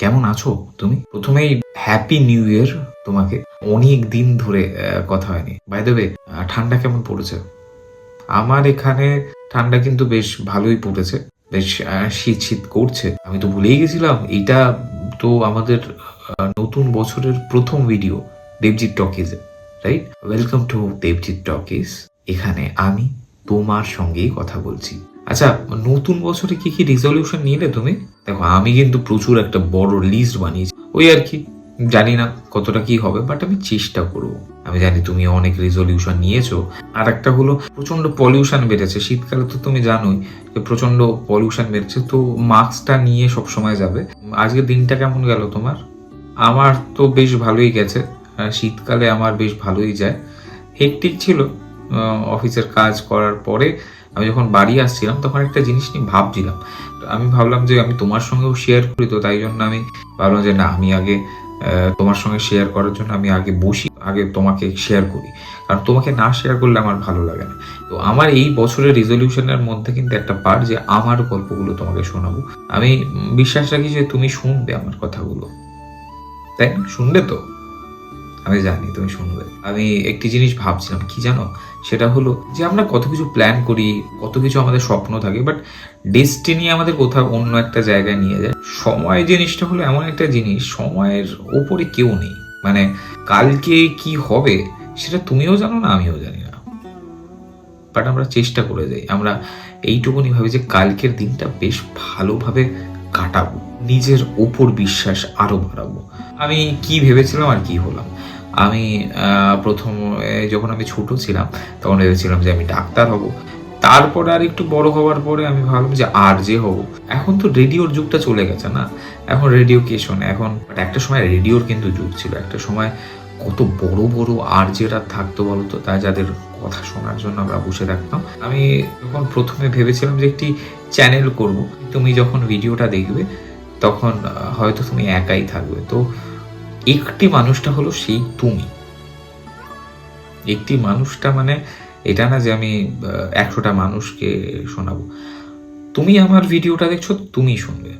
কেমন আছো তুমি? প্রথমেই হ্যাপি নিউ ইয়ার তোমাকে। অনেক দিন ধরে কথা হয়নি। বাই দ্য ওয়ে, ঠান্ডা কেমন পড়েছে? আমার এখানে ঠান্ডা কিন্তু বেশ ভালোই পড়েছে। বেশ শীত শীত করছে। আমি তো ভুলেই গেছিলাম, এইটা তো আমাদের নতুন বছরের প্রথম ভিডিও দেবজিৎ টকিজে, right? Welcome to Debjit Talkies. এখানে আমি তোমার সঙ্গেই কথা বলছি। আচ্ছা, নতুন বছরে কি কি রেজলিউশন নিলে তুমি? দেখো, আমি কিন্তু প্রচুর একটা বড় লিস্ট বানিয়েছি। ওই আর কি, জানি না কতটা কি হবে, বাট আমি চেষ্টা করব। আমি জানি তুমি অনেক রেজলিউশন নিয়েছো। আর একটা হলো, প্রচন্ড পলিউশন বেড়েছে শীতকালে, তো তুমি জানোই যে প্রচন্ড পলিউশন বেড়েছে, তো মাস্কটা নিয়ে সব সময় যাবে। আজকের দিনটা কেমন গেল তোমার? আমার তো বেশ ভালোই গেছে। শীতকালে আমার বেশ ভালোই যায়। হেক্টিক ছিল অফিসের কাজ করার পরে। আমি যখন বাড়ি আসছিলাম তখন একটা জিনিস নিয়ে ভাবছিলাম। আমি ভাবলাম যে আমি তোমার সঙ্গেও শেয়ার করি, তো তাই জন্য আমি ভাবলাম যে না, আমি আগে তোমার সঙ্গে শেয়ার করার জন্য আমি আগে বসি, আগে তোমাকে শেয়ার করি। কারণ তোমাকে না শেয়ার করলে আমার ভালো লাগে না। তো আমার এই বছরের রেজলিউশনের মধ্যে কিন্তু একটা পার্ট যে আমার গল্পগুলো তোমাকে শোনাবো। আমি বিশ্বাস রাখি যে তুমি শুনবে আমার কথাগুলো, তাই না? শুনবে তো? আমি জানি তুমি শুনবে। আমি একটি জিনিস ভাবছিলাম, কি জানো? সেটা হলো যে আমরা কত কিছু প্ল্যান করি, কত কিছু আমাদের স্বপ্ন থাকে, বাট ডেস্টিনি আমাদের কোথাও অন্য একটা জায়গায় নিয়ে যায়। সময় জিনিসটা হলো এমন একটা জিনিস, সময়ের ওপরে কেউ নেই। মানে কালকে কি হবে সেটা তুমিও জানো না, আমিও জানি না, বাট আমরা চেষ্টা করে যাই। আমরা এইটুকুনি ভাবি যে কালকের দিনটা বেশ ভালোভাবে কাটাবো, নিজের ওপর বিশ্বাস আরো বাড়াবো। আমি কি ভেবেছিলাম আর কি হলাম। আমি প্রথম যখন আমি ছোট ছিলাম তখন ভেবেছিলাম যে আমি ডাক্তার হব। তারপর আর একটু বড় হওয়ার পরে আমি ভাবলাম যে আর যে হব। এখন তো রেডিওর যুগটা চলে গেছে না, এখন রেডিও কে শোনে এখন? বাট একটা সময় রেডিওর কিন্তু যুগ ছিল। একটা সময় কত বড় বড় আর যেটা থাকতো বলতো, তাই যাদের কথা শোনার জন্য আমরা বসে থাকতাম। আমি যখন প্রথমে ভেবেছিলাম যে একটি চ্যানেল করব, তুমি যখন ভিডিওটা দেখবে তখন হয়তো তুমি একাই থাকবে। তো একটি মানুষটা হলো সেই তুমি। একটি মানুষটা মানে এটা না যে আমি 100টা মানুষকে শোনাবো। তুমি আমার ভিডিওটা দেখছো, তুমি শুনবে।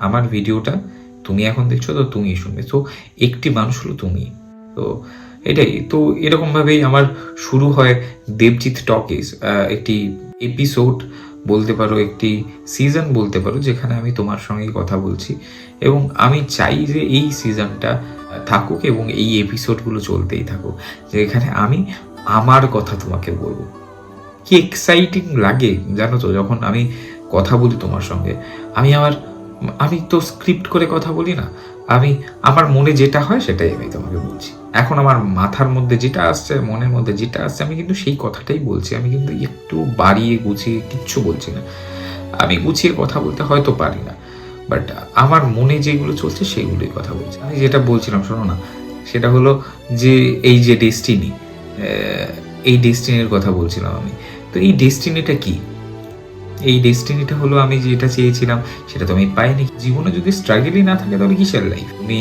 আমার ভিডিওটা তুমি এখন দেখছো, তো তুমি শুনবে। তো একটি মানুষ হলো তুমি। তো এটাই তো, এরকম ভাবেই আমার শুরু হয় দেবজিৎ টকিজ। একটি এপিসোড বলতে পারো, একটি সিজন বলতে পারো, যেখানে আমি তোমার সঙ্গেই কথা বলছি। এবং আমি চাই যে এই সিজনটা থাকুক এবং এই এপিসোডগুলো চলতেই থাকুক, যেখানে আমি আমার কথা তোমাকে বলবো। কি এক্সাইটিং লাগে জানো তো, যখন আমি কথা বলি তোমার সঙ্গে। আমি তো স্ক্রিপ্ট করে কথা বলি না। আমি আমার মনে যেটা হয় সেটাই আমি তোমাকে বলছি। এখন আমার মাথার মধ্যে যেটা আসছে, মনের মধ্যে যেটা আসছে, আমি কিন্তু সেই কথাটাই বলছি। আমি কিন্তু একটু বাড়িয়ে গুছিয়ে কিচ্ছু বলছি না। আমি গুছিয়ে কথা বলতে হয়তো পারি না, বাট আমার মনে যেগুলো চলছে সেগুলোই কথা বলছি। আমি যেটা বলছিলাম শোনো না, সেটা হলো যে এই যে ডেস্টিনি, এই ডেস্টিনির কথা বলছিলাম আমি। তো এই ডেস্টিনিটা কি? এই ডেস্টিনিটা হলো আমি যেটা চেয়েছিলাম সেটা তো আমি পাইনি। জীবনে যদি স্ট্রাগলই না থাকে তাহলে কিসের লাইফ? তুমি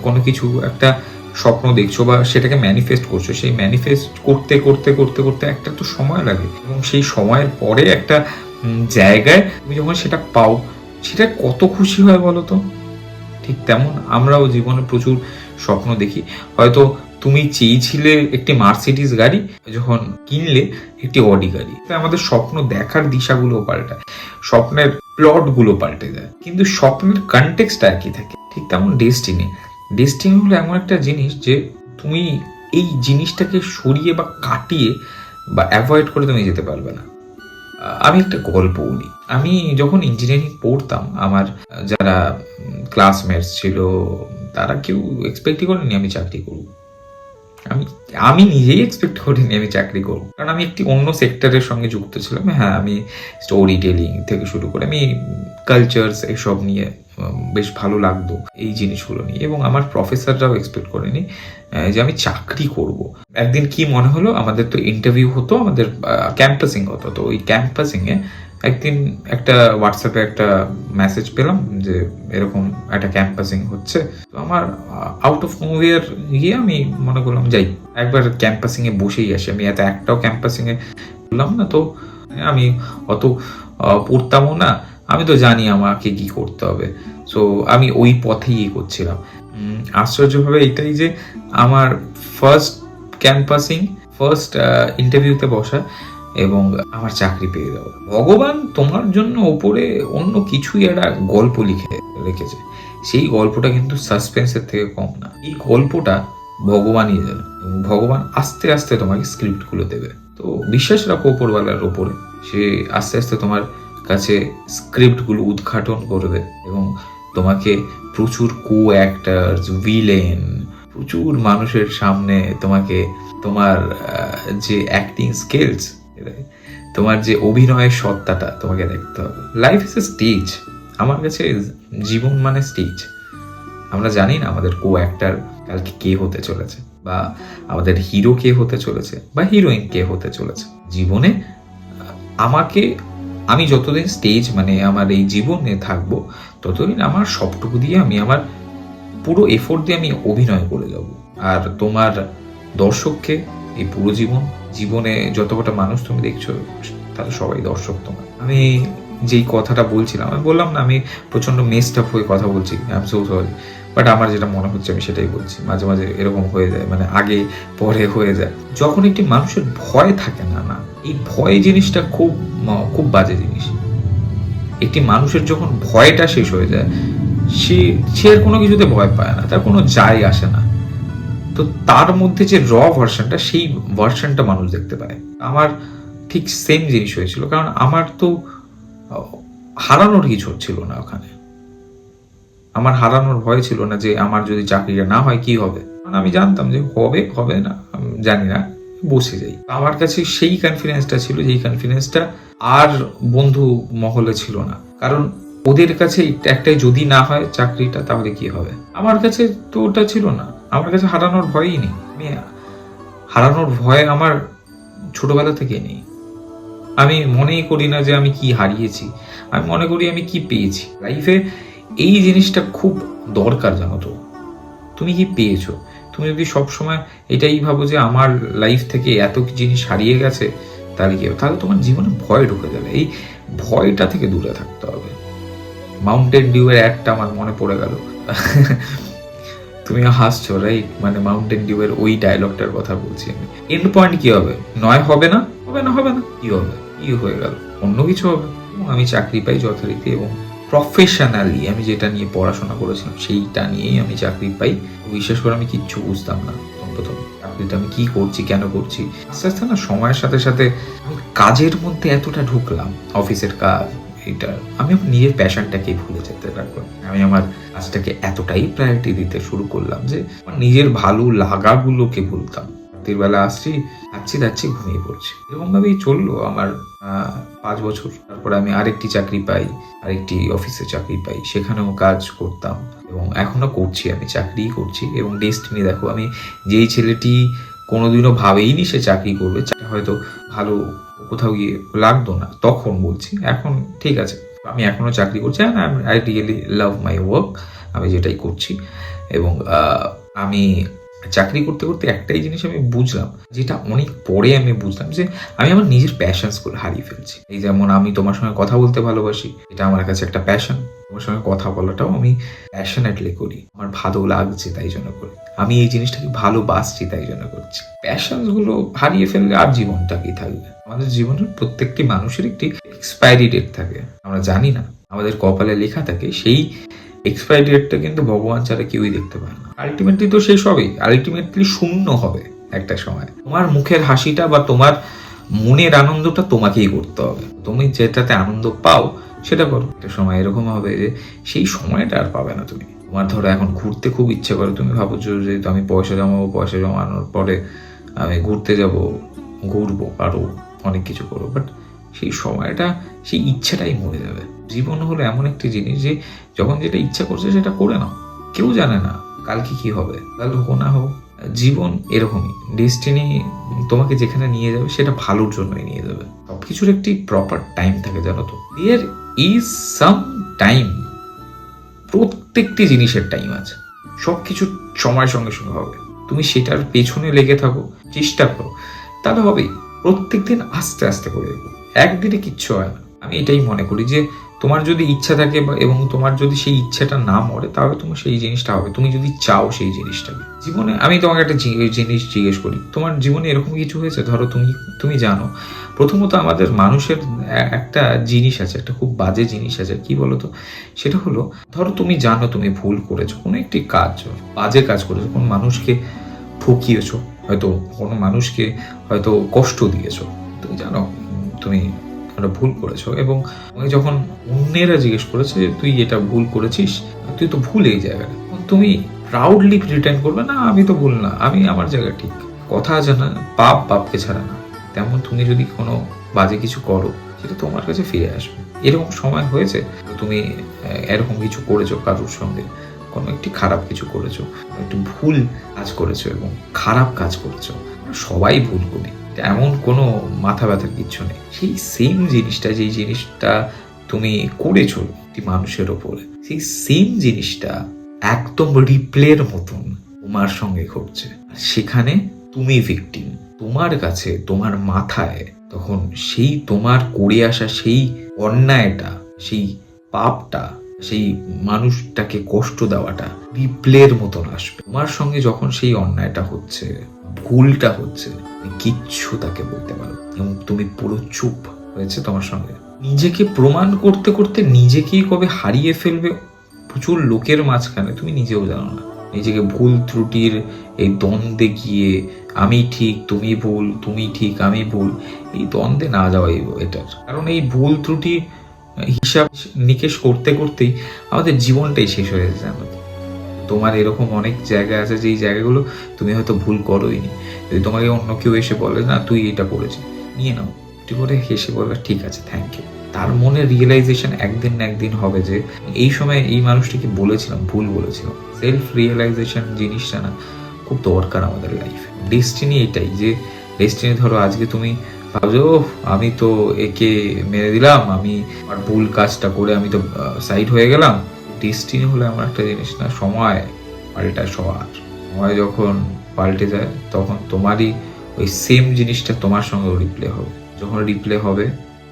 কোনো কিছু একটা স্বপ্ন দেখছো বা সেটাকে ম্যানিফেস্ট করছো, সেই ম্যানিফেস্ট করতে করতে করতে করতে একটা তো সময় লাগে, এবং সেই সময়ের পরে একটা জায়গায় তুমি যখন সেটা পাও, সেটা কত খুশি হয় বলো তো? ঠিক তেমন আমরাও জীবনে প্রচুর স্বপ্ন দেখি। হয়তো তুমি চেয়েছিলে একটি মার্সিডিজ গাড়ি, যখন কিনলে একটি অডি গাড়ি। আমাদের স্বপ্ন দেখার দিশাগুলো পাল্টায়, স্বপ্নের প্লটগুলো পাল্টে যায়, কিন্তু স্বপ্নের কনটেক্সটটা একই থাকে। ঠিক তেমন ডেস্টিনি। ডেস্টিনি হলো এমন একটা জিনিস যে তুমি এই জিনিসটাকে সরিয়ে বা কাটিয়ে বা অ্যাভয়েড করে তুমি যেতে পারবে না। আমি একটা গল্প বলি। আমি যখন ইঞ্জিনিয়ারিং পড়তাম, আমার যারা ক্লাসমেটস ছিল তারা কেউ এক্সপেক্টই করেনি আমি চাকরি করব। আমি নিজেই এক্সপেক্ট করিনি আমি চাকরি করব, কারণ আমি একটি অন্য সেক্টরের সঙ্গে যুক্ত ছিলাম। হ্যাঁ, আমি স্টোরি টেলিং থেকে শুরু করে আমি কালচারস এসব নিয়ে বেশ ভালো লাগতো এই জিনিসগুলো নিয়ে, এবং আমার প্রফেসররাও এক্সপেক্ট করেনি যে আমি চাকরি করব। একদিন কি মনে হলো, আমাদের তো ইন্টারভিউ হতো, আমাদের ক্যাম্পাসিং হতো। তো ওই ক্যাম্পাসিংয়ে একদিন একটা হোয়াটসঅ্যাপে একটা মেসেজ পেলাম যে এরকম একটা ক্যাম্পাসিং হচ্ছে। তো আমার আউট অফ নোওয়্যার গিয়ে আমি মনে করলাম যাই একবার ক্যাম্পাসিংয়ে বসেই আসি। আমি একটাও ক্যাম্পাসিংয়ে বললাম না, তো আমি অত পড়তামও না। আমি তো জানি আমাকে কি করতে হবে। সো আমি ওই পথেই এগোচ্ছিলাম। আশ্চর্যভাবে এটাই যে আমার ফার্স্ট ক্যাম্পাসিং, ফার্স্ট ইন্টারভিউতে বসা এবং আমার চাকরি পেয়ে যাওয়া। ভগবান তোমার জন্য ওপরে অন্য কিছুই একটা গল্প লিখে রেখেছে, সেই গল্পটা কিন্তু সাসপেন্সের থেকে কম না। এই গল্পটা ভগবানই জানে এবং ভগবান আস্তে আস্তে তোমাকে স্ক্রিপ্টগুলো দেবে। তো বিশ্বাস রাখো ওপরওয়ালার ওপরে, সে আস্তে আস্তে তোমার কাছে স্ক্রিপ্টগুলো উদ্ঘাটন করবে এবং তোমাকে প্রচুর কো অ্যাক্টার্স, ভিলেন, প্রচুর মানুষের সামনে তোমাকে তোমার যে অ্যাক্টিং স্কিলস, তোমার যে অভিনয়ের সত্তাটা তোমাকে দেখতে হবে। Life is a stage. আমার কাছে জীবন মানে স্টেজ। আমরা জানি না আমাদের কো অ্যাক্টার কালকে কে হতে চলেছে, বা আমাদের হিরো কে হতে চলেছে, বা হিরোইন কে হতে চলেছে। জীবনে আমি যতদিন স্টেজ মানে আমার এই জীবনে থাকবো, ততদিন আমার সবটুকু দিয়ে আমি আমার পুরো এফোর্ট দিয়ে আমি অভিনয় করে যাব। আর তোমার দর্শককে এই পুরো জীবনে যত কটা মানুষ তুমি দেখছো, তারা সবাই দর্শক তোমার। আমি যেই কথাটা বলছিলাম, আমি বললাম না আমি প্রচন্ড মেসড আপ হয়ে কথা বলছি, I am so sorry, but আমার যেটা মনে হচ্ছে আমি সেটাই বলছি। মাঝে মাঝে এরকম হয়ে যায়, মানে আগে পরে হয়ে যায়। যখন একটি মানুষের ভয় থাকে না, এই ভয় জিনিসটা খুব খুব বাজে জিনিস। একটি মানুষের যখন ভয়টা শেষ হয়ে যায়, সে আর কোনো কিছুতে ভয় পায় না, তার কোনো যায় আসে না। তো তার মধ্যে যে ভার্সনটা, সেই ভার্সনটা মানুষ দেখতে পায়। আমার ঠিক সেম জিনিস হয়েছিল, কারণ আমার তো হারানোর কিছু ছিল না ওখানে। আমার হারানোর ভয় ছিল না যে আমার যদি চাকরিটা না হয় কি হবে। আমি জানতাম যে হবে না, জানি না, বসে যাই। আমার কাছে সেই কনফিডেন্সটা ছিল, যেই কনফিডেন্সটা আর বন্ধু মহলে ছিল না। কারণ ওদের কাছে একটাই, যদি না হয় চাকরিটা তাহলে কি হবে। আমার কাছে তো ওটা ছিল না। আমার কাছে হারানোর ভয়ই নেই। আমি হারানোর ভয় আমার ছোটবেলা থেকে নেই। আমি মনেই করি না যে আমি কি হারিয়েছি, আমি মনে করি আমি কি পেয়েছি লাইফে। এই জিনিসটা খুব দরকার, জানো তো। তুমি কি পেয়েছো? তুমি যদি সবসময় এটাই ভাবো যে আমার লাইফ থেকে এত জিনিস হারিয়ে গেছে, তাহলে কি হবে? তাহলে তোমার জীবনে ভয় ঢুকে যাবে। এই ভয়টা থেকে দূরে থাকতে হবে। মাউন্টেন ডিউ এর একটা আমার মনে পড়ে গেল। তুমি হাসছো, রাইট? মানে মাউন্টেন ডিউ এর ওই ডায়লগটার কথা বলছি আমি। এন্ড পয়েন্ট কি হবে? নয় হবে না, কি হবে? কি হয়ে গেল? অন্য কিছু হবে। আমি চাকরি পাই যথারীতি, এবং প্রফেশনালি আমি যেটা নিয়ে পড়াশোনা করেছিলাম সেইটা নিয়েই আমি চাকরি পাই। বিশেষ করে আমি কিচ্ছু বুঝতাম না প্রথম চাকরিটা আমি কি করছি, কেন করছি। আস্তে আস্তে না, সময়ের সাথে সাথে আমি কাজের মধ্যে এতটা ঢুকলাম, অফিসের কাজ, এটা আমি আমার নিজের প্যাশনটাকেই ভুলে যেতে লাগলাম। আমি আমার কাজটাকে এতটাই প্রায়োরিটি দিতে শুরু করলাম যে আমার নিজের ভালো লাগাগুলোকে ভুলতাম। রাতের বেলা আসছি, যাচ্ছি, ঘুমিয়ে পড়ছি। এরকম ভাবেই চললো আমার 5 বছর। তারপরে আমি আরেকটি চাকরি পাই, আরেকটি অফিসে চাকরি পাই, সেখানেও কাজ করতাম এবং এখনো করছি। আমি চাকরিই করছি। এবং ডেস্টিনি দেখো, আমি যেই ছেলেটি কোনোদিনও ভাবেইনি সে চাকরি করবে, হয়তো ভালো কোথাও গিয়ে লাগতো না তখন, বলছি এখন ঠিক আছে, আমি এখনো চাকরি করছি। I really love my work, আমি যেটাই করছি। এবং আমি চাকরি করতে করতে একটাই জিনিস আমি বুঝলাম, যেটা অনেক পরে আমি বুঝলাম, যে আমি আমার নিজের প্যাশনসগুলো হারিয়ে ফেলছি। এই যেমন আমি তোমার সঙ্গে কথা বলতে ভালোবাসি, এটা আমার কাছে একটা প্যাশন। তোমার সঙ্গে কথা বলাটাও আমি প্যাশনেটলি করি, আমার ভালো লাগছে তাই জন্য করি। আমি এই জিনিসটাকে ভালোবাসছি তাই জন্য করছি। প্যাশনসগুলো হারিয়ে ফেললে আর জীবনটা কি থাকবে? আমাদের জীবনের প্রত্যেকটি মানুষের একটি এক্সপায়ারি ডেট থাকে, আমরা জানি না। আমাদের কপালে লেখা থাকে, সেই এক্সপায়ারি ডেটটা কিন্তু ভগবান ছাড়া কেউই দেখতে পায় না। আলটিমেটলি তো সেই সবই আলটিমেটলি শূন্য হবে একটা সময়। তোমার মুখের হাসিটা বা তোমার মনের আনন্দটা তোমাকেই করতে হবে। তুমি যেটাতে আনন্দ পাও সেটা করো। একটা সময় এরকম হবে যে সেই সময়টা আর পাবে না তুমি। তোমার ধরো এখন ঘুরতে খুব ইচ্ছে করে, তুমি ভাবছো যে আমি পয়সা জমাবো, পয়সা জমানোর পরে আমি ঘুরতে যাব, ঘুরবো, আরো অনেক কিছু করবো, বাট সেই সময়টা, সেই ইচ্ছাটাই মরে যাবে। জীবন হলো এমন একটি জিনিস যে যখন যেটা ইচ্ছা করছে সেটা করে নাও। কেউ জানে না কালকে কি হবে, কাল হোক না হোক। জীবন এরকমই, ডেস্টিনি তোমাকে যেখানে নিয়ে যাবে সেটা ভালোর জন্যই নিয়ে যাবে। সবকিছুর একটি প্রপার টাইম থাকে, জানো তো। There is some time. প্রত্যেকটি জিনিসের টাইম আছে, সবকিছু সময়ের সঙ্গে সঙ্গে হবে। তুমি সেটার পেছনে লেগে থাকো, চেষ্টা করো, তাহলে হবেই। প্রত্যেকদিন আস্তে আস্তে করে এগো, একদিনে কিচ্ছু হয় না। আমি এটাই মনে করি যে তোমার যদি ইচ্ছা থাকে এবং তোমার যদি সেই ইচ্ছাটা না মরে, তাহলে তোমার সেই জিনিসটা হবে, তুমি যদি চাও সেই জিনিসটাকে জীবনে। আমি তোমাকে একটা জিনিস জিজ্ঞেস করি, তোমার জীবনে এরকম কিছু হয়েছে? ধরো তুমি জানো, প্রথমত আমাদের মানুষের একটা জিনিস আছে, একটা খুব বাজে জিনিস আছে, কি বলতো? সেটা হলো, ধরো তুমি জানো তুমি ভুল করেছো, কোনো একটি কাজ, বাজে কাজ করেছো, কোনো মানুষকে ঠকিয়েছো, হয়তো কোনো মানুষকে হয়তো কষ্ট দিয়েছো, তুমি জানো তুমি একটা ভুল করেছো, এবং তোমাকে যখন অন্যেরা জিজ্ঞেস করেছে যে তুই এটা ভুল করেছিস, তুই তো ভুল এই জায়গাটা, তুমি প্রাউডলি প্রিটেন্ড করবে না আমি তো ভুল না, আমি আমার জায়গা ঠিক। কথা আছে না, পাপ বাপকে ছাড়ে না, তেমন তুমি যদি কোনো বাজে কিছু করো, সেটা তোমার কাছে ফিরে আসবে। এরকম সময় হয়েছে তুমি এরকম কিছু করেছো, কারোর সঙ্গে কোনো একটি খারাপ কিছু করেছো, একটু ভুল কাজ করেছো এবং খারাপ কাজ করেছো, সবাই ভুল করি, এমন কোনো মাথা ব্যথার কিচ্ছু নেই। সেই সেম জিনিসটা, যেই জিনিসটা তুমি করেছো একটি মানুষের ওপরে, সেই সেম জিনিসটা একদম রিপ্লের মতন তোমার সঙ্গে ঘটছে, সেখানে তুমি ভিকটিম। তোমার কাছে, তোমার মাথায় তখন সেই তোমার করে আসা সেই অন্যায়টা, সেই পাপটা, সেই মানুষটাকে কষ্ট দেওয়াটা রিপ্লের মতন আসবে তোমার সঙ্গে। যখন সেই অন্যায়টা হচ্ছে, ভুলটা হচ্ছে, তুমি কিচ্ছু তাকে বলতে পারো এবং তুমি পুরো চুপ হয়েছে তোমার সঙ্গে। নিজেকে প্রমাণ করতে করতে নিজেকেই কবে হারিয়ে ফেলবে প্রচুর লোকের মাঝখানে তুমি নিজেও জানো না। নিজেকে ভুল ত্রুটির এই দ্বন্দ্বে গিয়ে আমি ঠিক তুমি ভুল, তুমি ঠিক আমি ভুল, এই দ্বন্দ্বে না যাওয়াই বেটার। কারণ এই ভুল ত্রুটি হিসাব নিকেশ করতে করতেই আমাদের জীবনটাই শেষ হয়ে যাচ্ছে। তোমার এরকম অনেক জায়গা আছে যেই জায়গাগুলো তুমি হয়তো ভুল করোইনি, যদি তোমাকে অন্য কেউ এসে বলে না তুই এটা করেছিস, নিয়ে নাও, একটু করে হেসে বলবে ঠিক আছে থ্যাংক ইউ। তার মনে রিয়েলাইজেশন একদিন না একদিন হবে যে এই সময় এই মানুষটিকে বলেছিলাম, ভুল বলেছিলাম। সেলফ রিয়েলাইজেশন জিনিসটা না খুব দরকার আমাদের লাইফে। ডেস্টিনি এটাই, যে ডেস্টিনি ধরো আজকে তুমি ভাবছো আমি তো একে মেরে দিলাম, আমি আমার ভুল কাজটা করে আমি তো সাইড হয়ে গেলাম। ডেস্টিনি হলো এমন একটা জিনিস না, সময় পাল্টায় সবার। সময় যখন পাল্টে যায় তখন তোমারই ওই সেম জিনিসটা তোমার সঙ্গে রিপ্লে হবে। যখন রিপ্লে হবে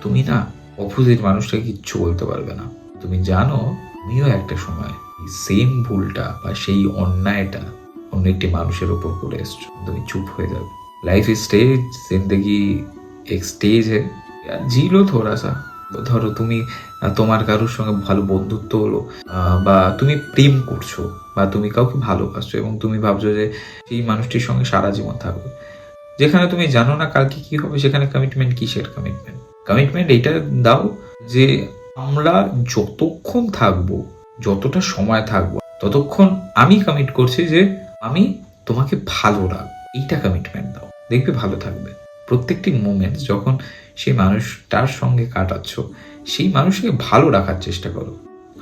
তুমি না অপোজিট মানুষটাকে কিচ্ছু বলতে পারবে না। তুমি জানো তুমিও একটা সময় এই সেম ভুলটা বা সেই অন্যায়টা অন্য একটি মানুষের উপর করে এসছো, তুমি চুপ হয়ে যাবে। लाइफ स्टेज, जिंदगी एक स्टेज है यार, जी लो थोड़ा सा। ধরো তুমি তোমার কারোর সঙ্গে ভালো বন্ধুত্ব হলো, বা তুমি প্রেম করছো, বা তুমি কাউকে ভালোবাসছো এবং তুমি ভাবছো যে সেই মানুষটির সঙ্গে সারা জীবন থাকবে, যেখানে তুমি জানো না কালকে কি হবে, সেখানে কমিটমেন্ট কিসের কমিটমেন্ট? কমিটমেন্ট এটা দাও যে আমরা যতক্ষণ থাকবো, যতটা সময় থাকবো, ততক্ষণ আমি কমিট করছি যে আমি তোমাকে ভালো রাখবো, এইটা কমিটমেন্ট দাও, দেখবে ভালো থাকবে। প্রত্যেকটি মোমেন্ট যখন সেই মানুষটার সঙ্গে কাটাচ্ছ, সেই মানুষকে ভালো রাখার চেষ্টা করো।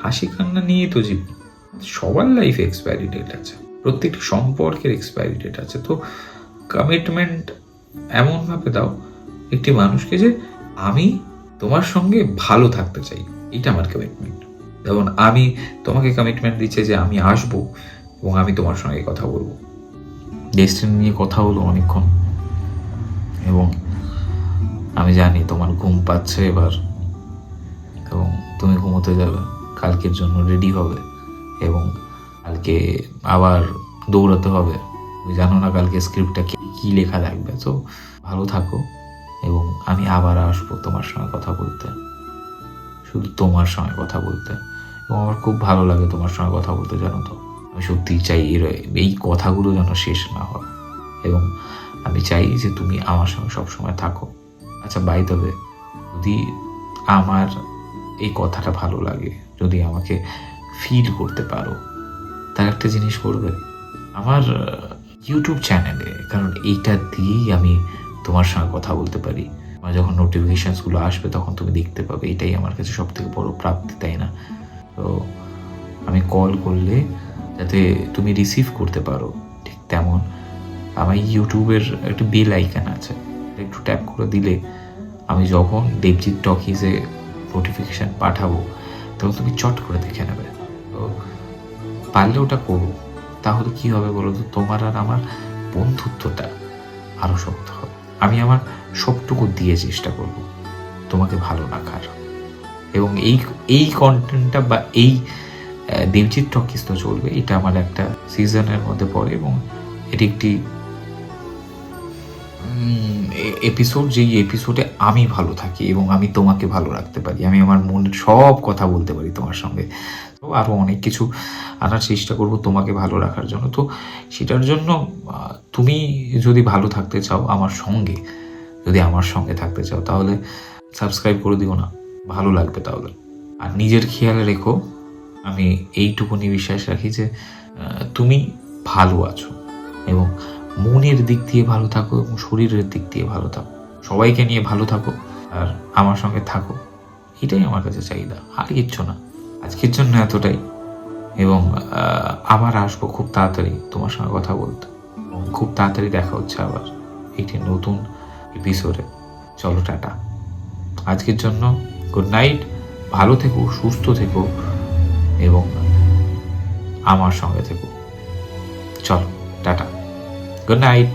হাসি কান্না নিয়ে তো জীবন, সবার লাইফে এক্সপায়ারি ডেট আছে, প্রত্যেকটি সম্পর্কের এক্সপায়ারি ডেট আছে। তো কমিটমেন্ট এমনভাবে দাও একটি মানুষকে যে আমি তোমার সঙ্গে ভালো থাকতে চাই, এটা আমার কমিটমেন্ট। যেমন আমি তোমাকে কমিটমেন্ট দিচ্ছি যে আমি আসবো এবং আমি তোমার সঙ্গে কথা বলবো। ডেস্টিনি নিয়ে কথা হলো অনেকক্ষণ এবং আমি জানি তোমার ঘুম পাচ্ছে এবার এবং তুমি ঘুমোতে যাবে, কালকের জন্য রেডি হবে এবং কালকে আবার দৌড়াতে হবে। তুমি জানো না কালকে স্ক্রিপ্টটা কি লেখা থাকবে। তো ভালো থাকো এবং আমি আবার আসবো তোমার সঙ্গে কথা বলতে, শুধু তোমার সঙ্গে কথা বলতে। এবং আমার খুব ভালো লাগে তোমার সঙ্গে কথা বলতে, জানো তো। আমি সত্যিই চাই এই কথাগুলো যেন শেষ না হয় এবং আমি চাই যে তুমি আমার সঙ্গে সবসময় থাকো। আচ্ছা বাই দ্য ওয়ে, যদি আমার এই কথাটা ভালো লাগে, যদি আমাকে ফিল করতে পারো, তার একটা জিনিস করবে আমার ইউটিউব চ্যানেলে, কারণ এইটা দিয়েই আমি তোমার সঙ্গে কথা বলতে পারি। আমার যখন নোটিফিকেশানসগুলো আসবে তখন তুমি দেখতে পাবে, এটাই আমার কাছে সব থেকে বড় প্রাপ্তি, তাই না? তো আমি কল করলে যাতে তুমি রিসিভ করতে পারো, ঠিক তেমন আমার ইউটিউবের একটা বেল আইকন আছে, একটু ট্যাপ করে দিলে আমি যখন দেবজিৎ টকিজে নোটিফিকেশান পাঠাবো তখন তুমি চট করে দেখে নেবে। তো পারলে ওটা করো, তাহলে কি হবে বলো তো, তোমার আর আমার বন্ধুত্বটা আরও শক্ত হবে। আমি আমার সবটুকু দিয়ে চেষ্টা করব তোমাকে ভালো রাখার। এবং এই কন্টেন্টটা বা এই দেবজিৎ টকিজ তো চলবে, এটা আমার একটা সিজনের মধ্যে পড়ে এবং এটি একটি এপিসোড, যেই এপিসোডে আমি ভালো থাকি এবং আমি তোমাকে ভালো রাখতে পারি, আমি আমার মনের সব কথা বলতে পারি তোমার সঙ্গে। তো আরও অনেক কিছু আনার চেষ্টা করব তোমাকে ভালো রাখার জন্য। তো সেটার জন্য তুমি যদি ভালো থাকতে চাও আমার সঙ্গে, যদি আমার সঙ্গে থাকতে চাও, তাহলে সাবস্ক্রাইব করে দিও না, ভালো লাগবে তাহলে। আর নিজের খেয়াল রেখো, আমি এইটুকুনি বিশ্বাস রাখি যে তুমি ভালো আছো এবং মনের দিক দিয়ে ভালো থাকো এবং শরীরের দিক দিয়ে ভালো থাকো, সবাইকে নিয়ে ভালো থাকো আর আমার সঙ্গে থাকো, এটাই আমার কাছে চাহিদা, আর কিচ্ছু না। আজকের জন্য এতটাই, এবং আবার আসবো খুব তাড়াতাড়ি তোমার সঙ্গে কথা বলতে, এবং খুব তাড়াতাড়ি দেখা হচ্ছে আবার একটি নতুন এপিসোডে। চলো টাটা, আজকের জন্য গুড নাইট, ভালো থেকো, সুস্থ থেকো এবং আমার সঙ্গে থেকো। চলো টাটা, গুড নাইট।